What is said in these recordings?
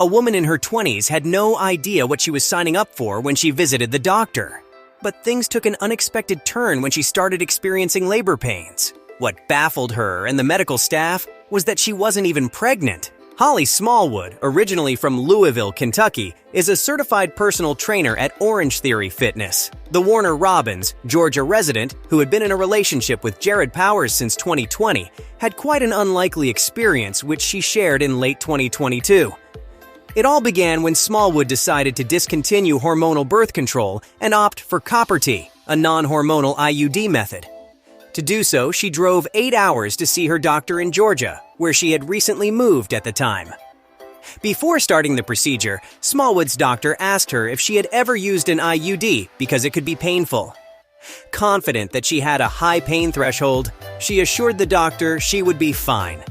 A woman in her 20s had no idea what she was signing up for when she visited the doctor. But things took an unexpected turn when she started experiencing labor pains. What baffled her and the medical staff was that she wasn't even pregnant. Holly Smallwood, originally from Louisville, Kentucky, is a certified personal trainer at Orange Theory Fitness. The Warner Robins, Georgia resident, who had been in a relationship with Jared Powers since 2020, had quite an unlikely experience which she shared in late 2022. It all began when Smallwood decided to discontinue hormonal birth control and opt for CopperT, a non-hormonal IUD method. To do so, she drove 8 hours to see her doctor in Georgia, where she had recently moved at the time. Before starting the procedure, Smallwood's doctor asked her if she had ever used an IUD because it could be painful. Confident that she had a high pain threshold, she assured the doctor she would be fine.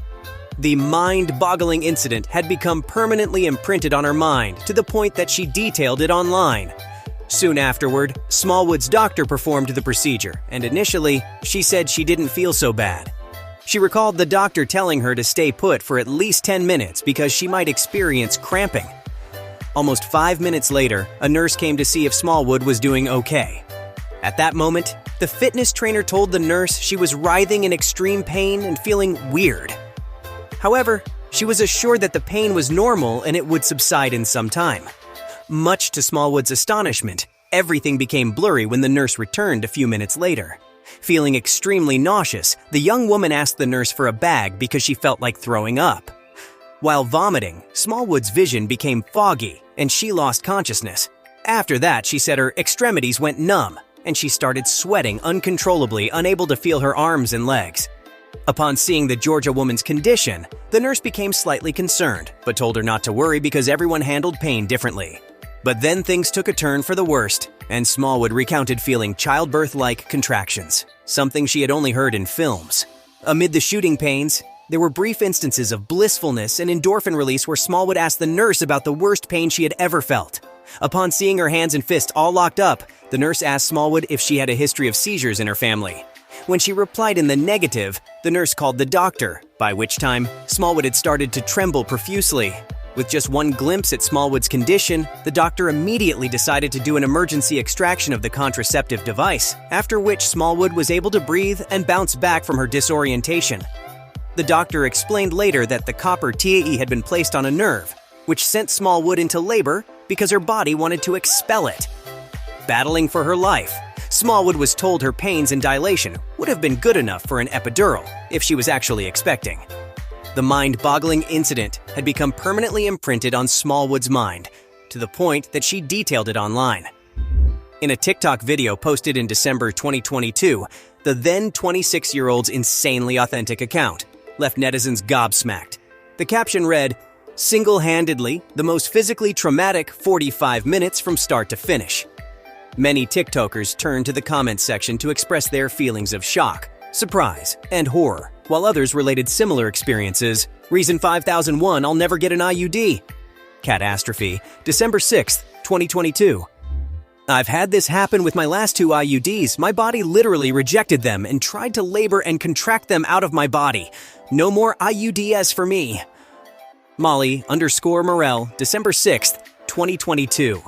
The mind-boggling incident had become permanently imprinted on her mind to the point that she detailed it online. Soon afterward, Smallwood's doctor performed the procedure, and initially, she said she didn't feel so bad. She recalled the doctor telling her to stay put for at least 10 minutes because she might experience cramping. Almost 5 minutes later, a nurse came to see if Smallwood was doing okay. At that moment, the fitness trainer told the nurse she was writhing in extreme pain and feeling weird. However, she was assured that the pain was normal and it would subside in some time. Much to Smallwood's astonishment, everything became blurry when the nurse returned a few minutes later. Feeling extremely nauseous, the young woman asked the nurse for a bag because she felt like throwing up. While vomiting, Smallwood's vision became foggy and she lost consciousness. After that, she said her extremities went numb and she started sweating uncontrollably, unable to feel her arms and legs. Upon seeing the Georgia woman's condition, the nurse became slightly concerned, but told her not to worry because everyone handled pain differently. But then things took a turn for the worst, and Smallwood recounted feeling childbirth-like contractions, something she had only heard in films. Amid the shooting pains, there were brief instances of blissfulness and endorphin release where Smallwood asked the nurse about the worst pain she had ever felt. Upon seeing her hands and fists all locked up, the nurse asked Smallwood if she had a history of seizures in her family. When she replied in the negative, the nurse called the doctor, by which time Smallwood had started to tremble profusely. With just one glimpse at Smallwood's condition, the doctor immediately decided to do an emergency extraction of the contraceptive device, after which Smallwood was able to breathe and bounce back from her disorientation. The doctor explained later that the CopperT had been placed on a nerve, which sent Smallwood into labor because her body wanted to expel it. Battling for her life, Smallwood was told her pains and dilation would have been good enough for an epidural if she was actually expecting. The mind-boggling incident had become permanently imprinted on Smallwood's mind, to the point that she detailed it online. In a TikTok video posted in December 2022, the then 26-year-old's insanely authentic account left netizens gobsmacked. The caption read, "Single-handedly, the most physically traumatic 45 minutes from start to finish." Many TikTokers turned to the comments section to express their feelings of shock, surprise, and horror, while others related similar experiences. Reason 5001, I'll never get an IUD. Catastrophe, December 6th, 2022. I've had this happen with my last 2 IUDs. My body literally rejected them and tried to labor and contract them out of my body. No more IUDs for me. Molly_Morel, December 6th, 2022.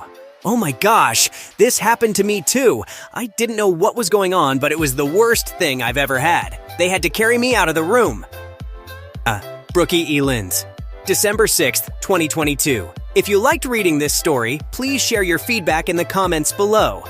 Oh my gosh, this happened to me too. I didn't know what was going on, but it was the worst thing I've ever had. They had to carry me out of the room. Brookie E. Linz, December 6th, 2022. If you liked reading this story, please share your feedback in the comments below.